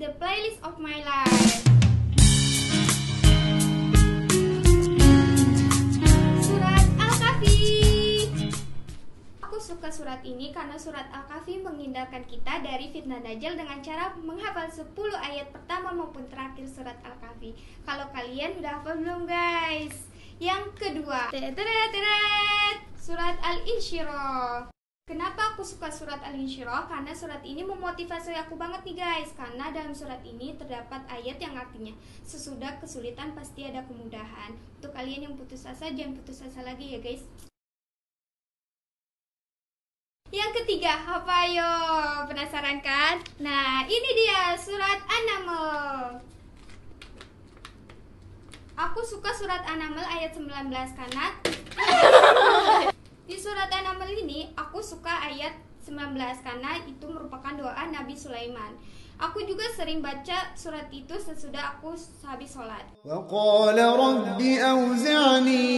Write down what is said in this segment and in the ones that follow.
the playlist of my life. Surat Al-Kahfi. Aku suka surat ini karena surat Al-Kahfi menghindarkan kita dari fitnah Dajjal dengan cara menghafal 10 ayat pertama maupun terakhir surat Al-Kahfi. Kalau kalian udah hafal belum guys? Yang kedua, surat Al-Insyirah. Kenapa aku suka surat Al-Insyirah? Karena surat ini memotivasi aku banget nih guys. Karena dalam surat ini terdapat ayat yang artinya sesudah kesulitan pasti ada kemudahan. Untuk kalian yang putus asa, jangan putus asa lagi ya guys. Yang ketiga, apa yo? Penasaran kan? Nah, ini dia surat An-Naml. Aku suka surat An-Naml ayat 19 karena di surat An-Naml ini aku suka ayat 19 karena itu merupakan doa Nabi Sulaiman. Aku juga sering baca surat itu sesudah aku habis sholat. وَقَالَ رَبِّ أَوْزِعْنِي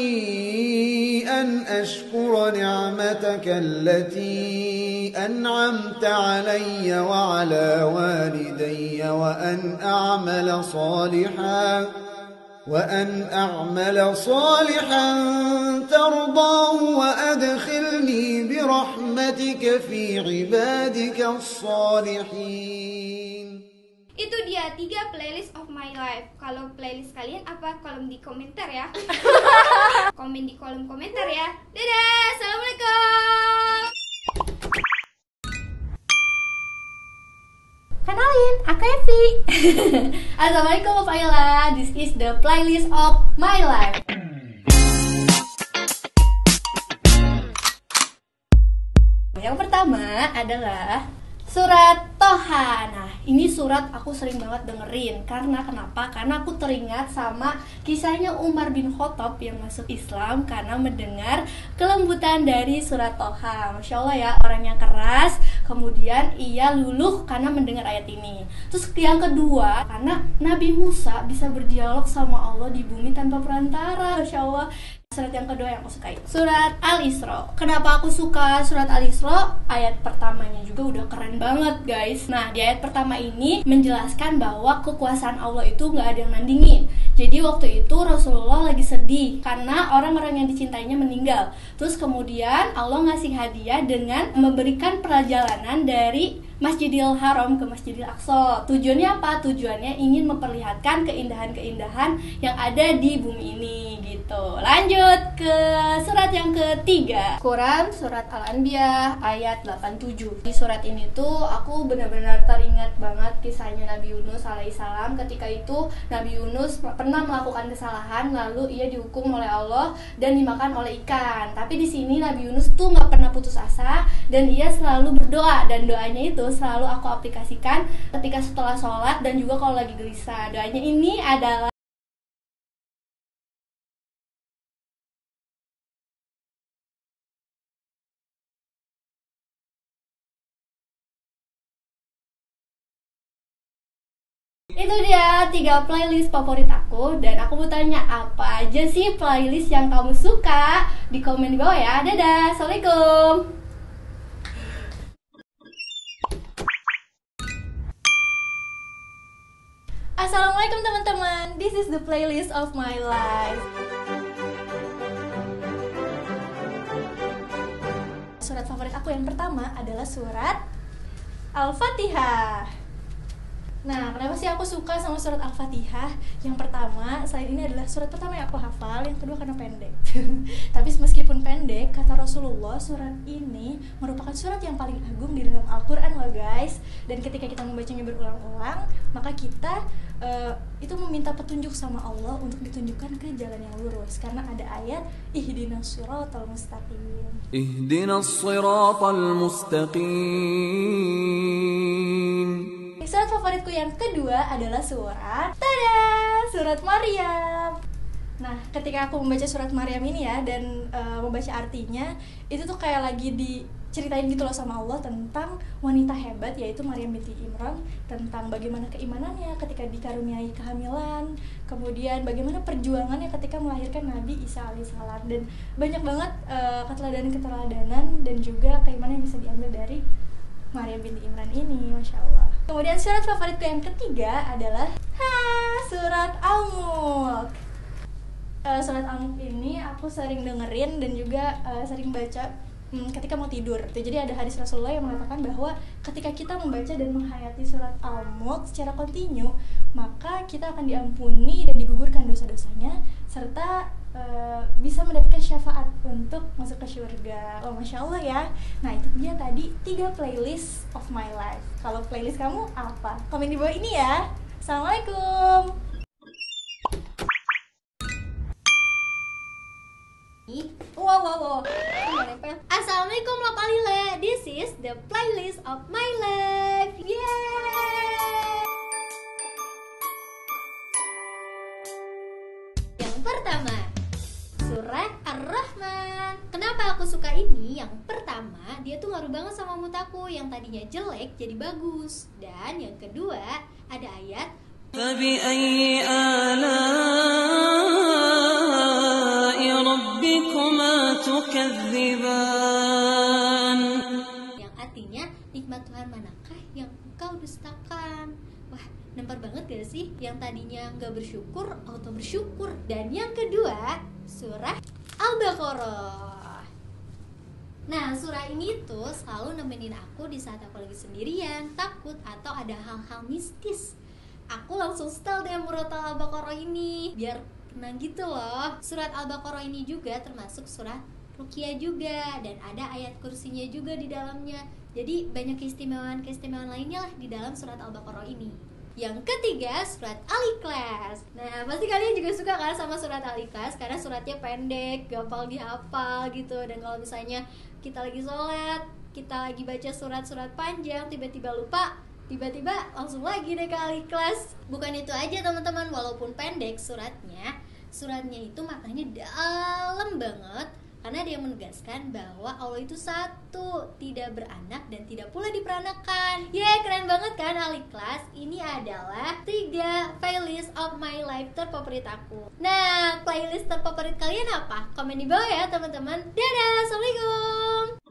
أَنْ أَشْكُرَ نِعْمَتَكَ الَّتِي أَنْعَمْتَ عَلَيَّ وَعَلَى وَالِدَيَّ وأن أعمل صالحا ترضاه وأدخلني برحمتك في عبادك الصالحين. Itu dia 3 playlist of my life. Kalau playlist kalian apa? Kolom di komentar ya. Komen di kolom komentar ya. Dadah, assalamualaikum. Kenalin, aku Evi. Assalamualaikum Faila. This is the playlist of my life. Yang pertama adalah surat Toha. Nah, ini surat aku sering banget dengerin. Karena kenapa? Karena aku teringat sama kisahnya Umar bin Khattab yang masuk Islam karena mendengar kelembutan dari surat Toha. Masya Allah ya, orangnya keras. Kemudian ia luluh karena mendengar ayat ini. Terus yang kedua, karena Nabi Musa bisa berdialog sama Allah di bumi tanpa perantara. Masya Allah. Surat yang kedua yang aku sukai, surat Al-Isra. Kenapa aku suka surat Al-Isra? Ayat pertamanya juga udah keren banget guys. Nah, di ayat pertama ini menjelaskan bahwa kekuasaan Allah itu gak ada yang nandingin. Jadi waktu itu Rasulullah lagi sedih karena orang-orang yang dicintainya meninggal. Terus kemudian Allah ngasih hadiah dengan memberikan perjalanan dari Masjidil Haram ke Masjidil Aqsa. Tujuannya apa? Tujuannya ingin memperlihatkan keindahan-keindahan yang ada di bumi ini gitu. Lanjut ke surat yang ketiga, Quran surat Al-Anbiya ayat 87. Di surat ini tuh aku benar-benar teringat banget kisahnya Nabi Yunus alaihissalam. Ketika itu Nabi Yunus pernah melakukan kesalahan lalu ia dihukum oleh Allah dan dimakan oleh ikan. Tapi di sini Nabi Yunus tuh nggak pernah putus asa dan ia selalu berdoa, dan doanya itu selalu aku aplikasikan ketika setelah sholat dan juga kalau lagi gelisah. Doanya ini adalah itu dia 3 playlist favorit aku, dan aku mau tanya apa aja sih playlist yang kamu suka? Di komen di bawah ya. Dadah, assalamualaikum. Assalamualaikum teman-teman. This is the playlist of my life. Surat favorit aku yang pertama adalah surat Al-Fatihah. Nah, kenapa sih aku suka sama surat Al-Fatihah? Yang pertama, selain ini adalah surat pertama yang aku hafal, yang kedua karena pendek. Tapi meskipun pendek, kata Rasulullah, surat ini merupakan surat yang paling agung di dalam Al-Quran loh guys. Dan ketika kita membacanya berulang-ulang, maka kita itu meminta petunjuk sama Allah untuk ditunjukkan ke jalan yang lurus. Karena ada ayat, ihdinas siratal mustaqim. Ihdinas siratal mustaqim. Surat favoritku yang kedua adalah surat Maryam. Nah, ketika aku membaca surat Maryam ini ya, dan membaca artinya, itu tuh kayak lagi diceritain gitu loh sama Allah tentang wanita hebat, yaitu Maryam binti Imran, tentang bagaimana keimanannya ketika dikaruniai kehamilan, kemudian bagaimana perjuangannya ketika melahirkan Nabi Isa alaihissalam, dan banyak banget keteladanan dan juga keimanan yang bisa diambil dari Maryam binti Imran ini, Masya Allah. Kemudian surat favoritku yang ketiga adalah surat Al-Mulk. Surat Al-Mulk ini aku sering dengerin dan juga sering baca ketika mau tidur. Jadi ada hadis Rasulullah yang mengatakan bahwa ketika kita membaca dan menghayati surat Al-Mulk secara kontinu, maka kita akan diampuni dan digugurkan dosa-dosanya serta bisa mendapatkan syafaat untuk masuk ke surga. Oh, Masya Allah ya. Nah, itu dia tadi 3 playlist of my life. Kalau playlist kamu apa? Komen di bawah ini ya. Assalamualaikum. Wow. Assalamualaikum Lapalile. This is the playlist of my life. Yeay. Yang pertama, surat Ar-Rahman. Kenapa aku suka ini? Yang pertama, dia tuh ngaruh banget sama mood aku yang tadinya jelek jadi bagus. Dan yang kedua, ada ayat فبأي آلاء ربكما تكذبان yang artinya nikmat Tuhan manakah yang engkau dustakan. Wah, nampar banget gak sih? Yang tadinya gak bersyukur, auto bersyukur. Dan yang kedua, surah Al-Baqarah. Nah, surah ini tuh selalu nemenin aku di saat aku lagi sendirian, takut, atau ada hal-hal mistis. Aku langsung setel deh murotal Al-Baqarah ini biar tenang gitu loh. Surat Al-Baqarah ini juga termasuk surat Ruqyah juga, dan ada ayat kursinya juga di dalamnya. Jadi banyak keistimewaan lainnya lah di dalam surat Al-Baqarah ini. Yang ketiga, surat Al-Ikhlas. Nah, pasti kalian juga suka kan sama surat Al-Ikhlas karena suratnya pendek, gampang dihafal gitu. Dan kalau misalnya kita lagi sholat, kita lagi baca surat-surat panjang, tiba-tiba lupa, tiba-tiba langsung lagi deh ke Al-Ikhlas. Bukan itu aja teman-teman, walaupun pendek suratnya itu maknanya dalam banget. Karena dia menegaskan bahwa Allah itu satu, tidak beranak dan tidak pula diperanakan. Keren banget kan Al-Ikhlas? Ini adalah 3 playlist of my life terfavorit aku. Nah, playlist terfavorit kalian apa? Komen di bawah ya teman-teman. Dadah, assalamualaikum.